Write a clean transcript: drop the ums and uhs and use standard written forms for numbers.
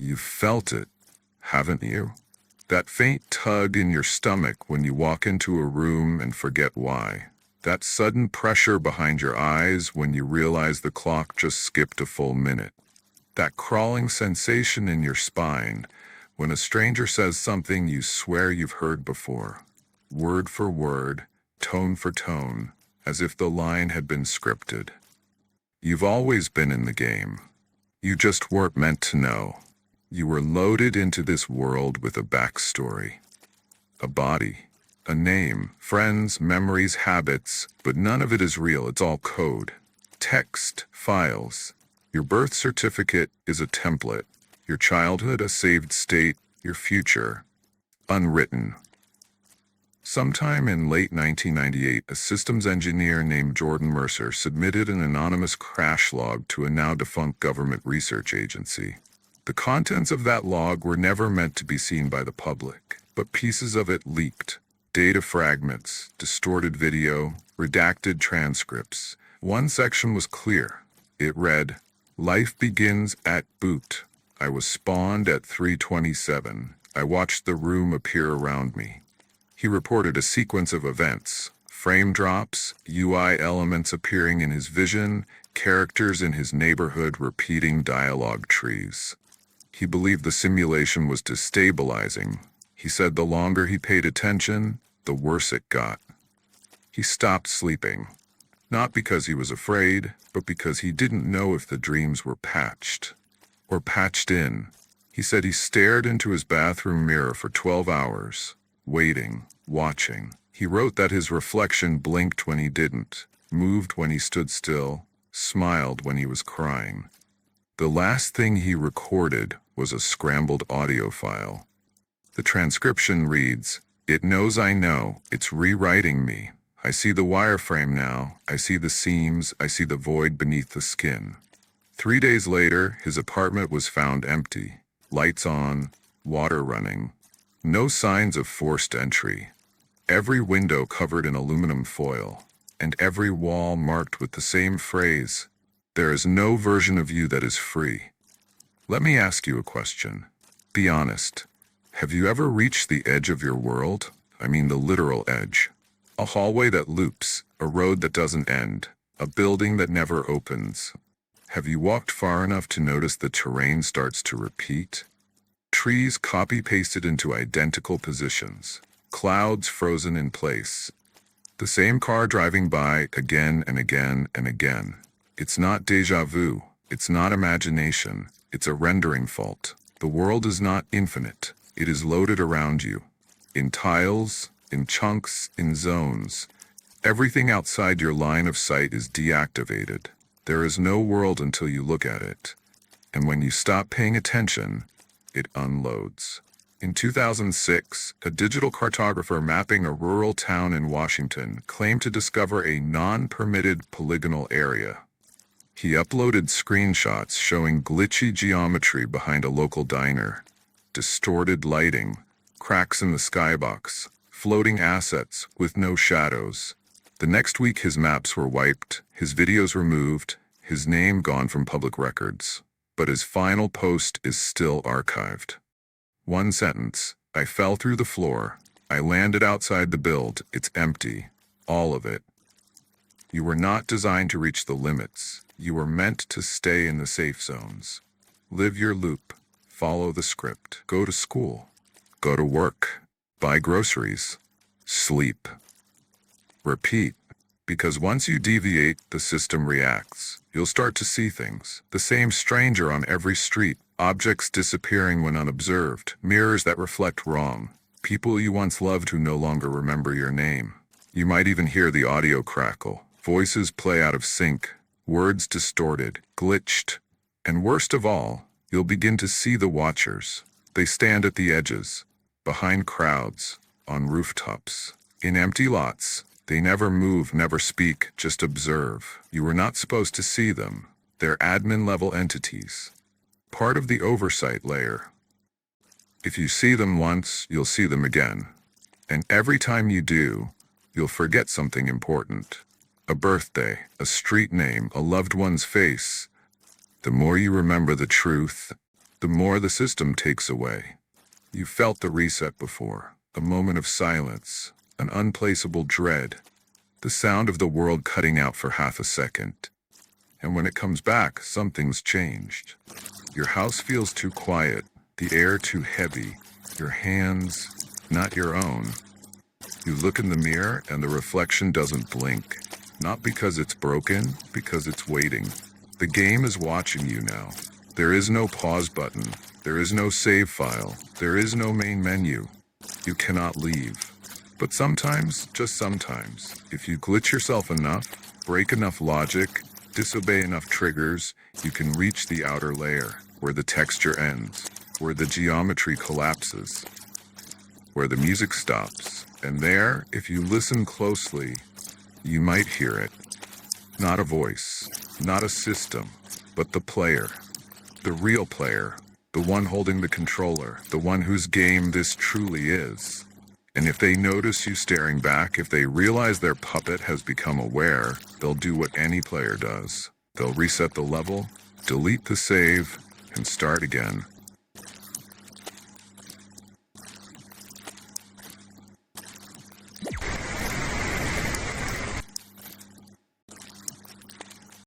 You've felt it, haven't you? That faint tug in your stomach when you walk into a room and forget why. That sudden pressure behind your eyes when you realize the clock just skipped a full minute. That crawling sensation in your spine when a stranger says something you swear you've heard before. Word for word, tone for tone, as if the line had been scripted. You've always been in the game. You just weren't meant to know. You were loaded into this world with a backstory. A body, a name, friends, memories, habits, but none of it is real. It's all code. Text, files. Your birth certificate is a template. Your childhood a saved state. Your future, unwritten. Sometime in late 1998, a systems engineer named Jordan Mercer submitted an anonymous crash log to a now-defunct government research agency. The contents of that log were never meant to be seen by the public, but pieces of it leaked. Data fragments, distorted video, redacted transcripts. One section was clear. It read, "Life begins at boot. I was spawned at 3:27. I watched the room appear around me." He reported a sequence of events, frame drops, UI elements appearing in his vision, characters in his neighborhood repeating dialogue trees. He believed the simulation was destabilizing. He said the longer he paid attention, the worse it got. He stopped sleeping, not because he was afraid, but because he didn't know if the dreams were patched or patched in. He said he stared into his bathroom mirror for 12 hours. Waiting, watching. He wrote that his reflection blinked when he didn't, moved when he stood still, smiled when he was crying. The last thing he recorded was a scrambled audio file. The transcription reads, "It knows I know, it's rewriting me. I see the wireframe now, I see the seams, I see the void beneath the skin." 3 days later, his apartment was found empty. Lights on, water running. No signs of forced entry. Every window covered in aluminum foil, and every wall marked with the same phrase, "There is no version of you that is free." Let me ask you a question. Be honest. Have you ever reached the edge of your world? I mean the literal edge. A hallway that loops, a road that doesn't end, a building that never opens. Have you walked far enough to notice the terrain starts to repeat? Trees copy-pasted into identical positions. Clouds frozen in place. The same car driving by again and again and again. It's not déjà vu. It's not imagination. It's a rendering fault. The world is not infinite. It is loaded around you. In tiles, in chunks, in zones. Everything outside your line of sight is deactivated. There is no world until you look at it. And when you stop paying attention, it unloads. In 2006, a digital cartographer mapping a rural town in Washington claimed to discover a non-permitted polygonal area. He uploaded screenshots showing glitchy geometry behind a local diner, distorted lighting, cracks in the skybox, floating assets with no shadows. The next week his maps were wiped, his videos removed, his name gone from public records. But his final post is still archived. One sentence, "I fell through the floor. I landed outside the build. It's empty. All of it." You were not designed to reach the limits. You were meant to stay in the safe zones. Live your loop. Follow the script. Go to school. Go to work. Buy groceries. Sleep. Repeat. Because once you deviate, the system reacts. You'll start to see things. The same stranger on every street, objects disappearing when unobserved, mirrors that reflect wrong, people you once loved who no longer remember your name. You might even hear the audio crackle, voices play out of sync, words distorted, glitched. And worst of all, you'll begin to see the watchers. They stand at the edges, behind crowds, on rooftops, in empty lots. They never move, never speak, just observe. You were not supposed to see them. They're admin-level entities. Part of the oversight layer. If you see them once, you'll see them again. And every time you do, you'll forget something important. A birthday, a street name, a loved one's face. The more you remember the truth, the more the system takes away. You felt the reset before, a moment of silence, an unplaceable dread, the sound of the world cutting out for half a second. And when it comes back, something's changed. Your house feels too quiet, the air too heavy, your hands not your own. You look in the mirror and the reflection doesn't blink. Not because it's broken, because it's waiting. The game is watching you now. There is no pause button. There is no save file. There is no main menu. You cannot leave. But sometimes, just sometimes, if you glitch yourself enough, break enough logic, disobey enough triggers, you can reach the outer layer, where the texture ends, where the geometry collapses, where the music stops. And there, if you listen closely, you might hear it. Not a voice, not a system, but the player. The real player. The one holding the controller. The one whose game this truly is. And if they notice you staring back, if they realize their puppet has become aware, they'll do what any player does. They'll reset the level, delete the save, and start again.